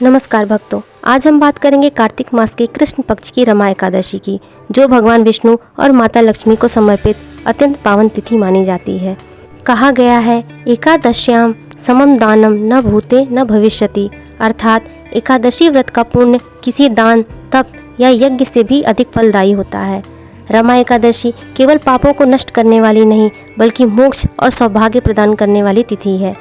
नमस्कार भक्तों, आज हम बात करेंगे कार्तिक मास के कृष्ण पक्ष की रमा एकादशी की, जो भगवान विष्णु और माता लक्ष्मी को समर्पित अत्यंत पावन तिथि मानी जाती है। कहा गया है, एकादश्याम समम दानम न भूते न भविष्यति, अर्थात एकादशी व्रत का पुण्य किसी दान, तप या यज्ञ से भी अधिक फलदायी होता है। रमा एकादशी केवल पापों को नष्ट करने वाली नहीं, बल्कि मोक्ष और सौभाग्य प्रदान करने वाली तिथि है।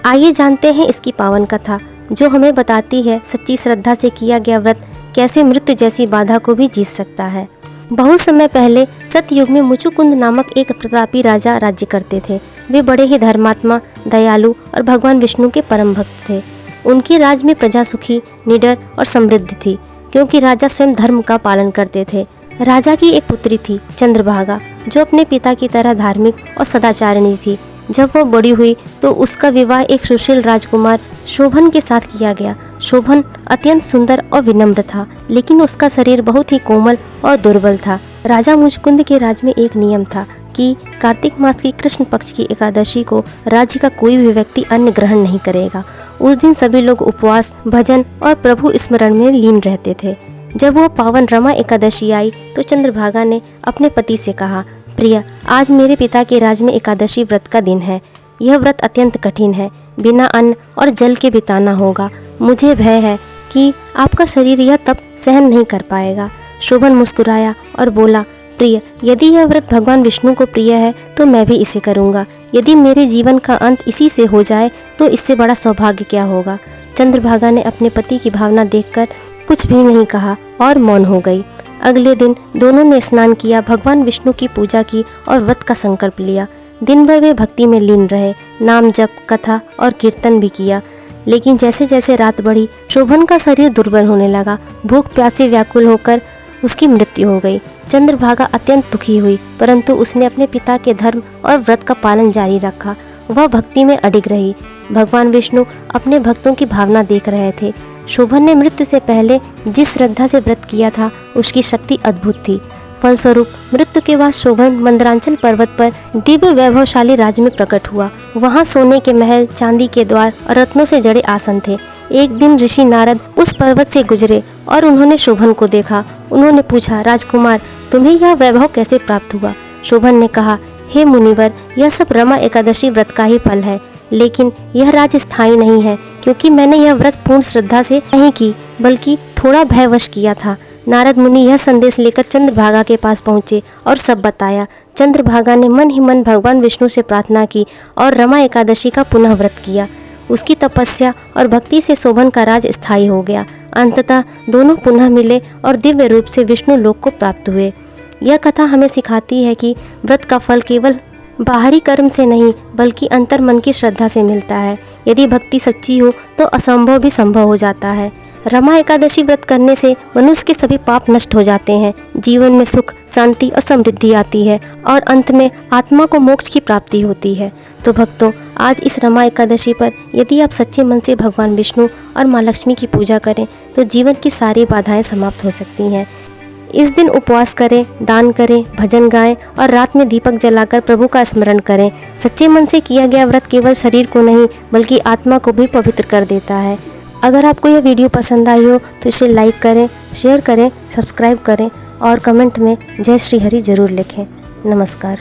आइए जानते हैं इसकी पावन कथा, जो हमें बताती है सच्ची श्रद्धा से किया गया व्रत कैसे मृत्यु जैसी बाधा को भी जीत सकता है। बहुत समय पहले सतयुग में मुचुकुंद नामक एक प्रतापी राजा राज्य करते थे। वे बड़े ही धर्मात्मा, दयालु और भगवान विष्णु के परम भक्त थे। उनके राज में प्रजा सुखी, निडर और समृद्ध थी, क्योंकि राजा स्वयं धर्म का पालन करते थे। राजा की एक पुत्री थी, चंद्रभागा, जो अपने पिता की तरह धार्मिक और सदाचारिणी थी। जब वह बड़ी हुई तो उसका विवाह एक सुशील राजकुमार शोभन के साथ किया गया। शोभन अत्यंत सुंदर और विनम्र था, लेकिन उसका शरीर बहुत ही कोमल और दुर्बल था। राजा मुचकुंद के राज में एक नियम था कि कार्तिक मास की कृष्ण पक्ष की एकादशी को राज्य का कोई भी व्यक्ति अन्न ग्रहण नहीं करेगा। उस दिन सभी लोग उपवास, भजन और प्रभु स्मरण में लीन रहते थे। जब वह पावन रमा एकादशी आई तो चंद्रभागा ने अपने पति से कहा, प्रिय, आज मेरे पिता के राज में एकादशी व्रत का दिन है। यह व्रत अत्यंत कठिन है, बिना अन्न और जल के बिताना होगा। मुझे भय है कि आपका शरीर यह तप सहन नहीं कर पाएगा। शोभन मुस्कुराया और बोला, प्रिय, यदि यह व्रत भगवान विष्णु को प्रिय है तो मैं भी इसे करूँगा। यदि मेरे जीवन का अंत इसी से हो जाए तो इससे बड़ा सौभाग्य क्या होगा। चंद्रभागा ने अपने पति की भावना देखकर कुछ भी नहीं कहा और मौन हो गई। अगले दिन दोनों ने स्नान किया, भगवान विष्णु की पूजा की और व्रत का संकल्प लिया। दिन भर वे भक्ति में लीन रहे, नाम जप, कथा और कीर्तन भी किया। लेकिन जैसे जैसे रात बढ़ी, शोभन का शरीर दुर्बल होने लगा। भूख प्यास से व्याकुल होकर उसकी मृत्यु हो गई। चंद्रभागा अत्यंत दुखी हुई, परंतु उसने अपने पिता के धर्म और व्रत का पालन जारी रखा। वह भक्ति में अडिग रही। भगवान विष्णु अपने भक्तों की भावना देख रहे थे। शोभन ने मृत्यु से पहले जिस श्रद्धा से व्रत किया था, उसकी शक्ति अद्भुत थी। फलस्वरूप मृत्यु के बाद शोभन मंदरांचल पर्वत पर दिव्य वैभवशाली राज्य में प्रकट हुआ। वहाँ सोने के महल, चांदी के द्वार और रत्नों से जड़े आसन थे। एक दिन ऋषि नारद उस पर्वत से गुजरे और उन्होंने शोभन को देखा। उन्होंने पूछा, राजकुमार, तुम्हें यह वैभव कैसे प्राप्त हुआ? शोभन ने कहा, हे मुनिवर, यह सब रमा एकादशी व्रत का ही फल है, लेकिन यह राज स्थायी नहीं है, क्योंकि मैंने यह व्रत पूर्ण श्रद्धा से नहीं की, बल्कि थोड़ा भयवश किया था। नारद मुनि यह संदेश लेकर चंद्रभागा के पास पहुँचे और सब बताया। चंद्रभागा ने मन ही मन भगवान विष्णु से प्रार्थना की और रमा एकादशी का पुनः व्रत किया। उसकी तपस्या और भक्ति से शोभन का राज स्थायी हो गया। अंततः दोनों पुनः मिले और दिव्य रूप से विष्णु लोक को प्राप्त हुए। यह कथा हमें सिखाती है कि व्रत का फल केवल बाहरी कर्म से नहीं, बल्कि अंतर मन की श्रद्धा से मिलता है। यदि भक्ति सच्ची हो तो असंभव भी संभव हो जाता है। रमा एकादशी व्रत करने से मनुष्य के सभी पाप नष्ट हो जाते हैं, जीवन में सुख, शांति और समृद्धि आती है और अंत में आत्मा को मोक्ष की प्राप्ति होती है। तो भक्तों, आज इस रमा एकादशी पर यदि आप सच्चे मन से भगवान विष्णु और माँ लक्ष्मी की पूजा करें तो जीवन की सारी बाधाएं समाप्त हो सकती हैं। इस दिन उपवास करें, दान करें, भजन गाएं और रात में दीपक जलाकर प्रभु का स्मरण करें। सच्चे मन से किया गया व्रत केवल शरीर को नहीं, बल्कि आत्मा को भी पवित्र कर देता है। अगर आपको यह वीडियो पसंद आई हो तो इसे लाइक करें, शेयर करें, सब्सक्राइब करें और कमेंट में जय श्री हरि जरूर लिखें। नमस्कार।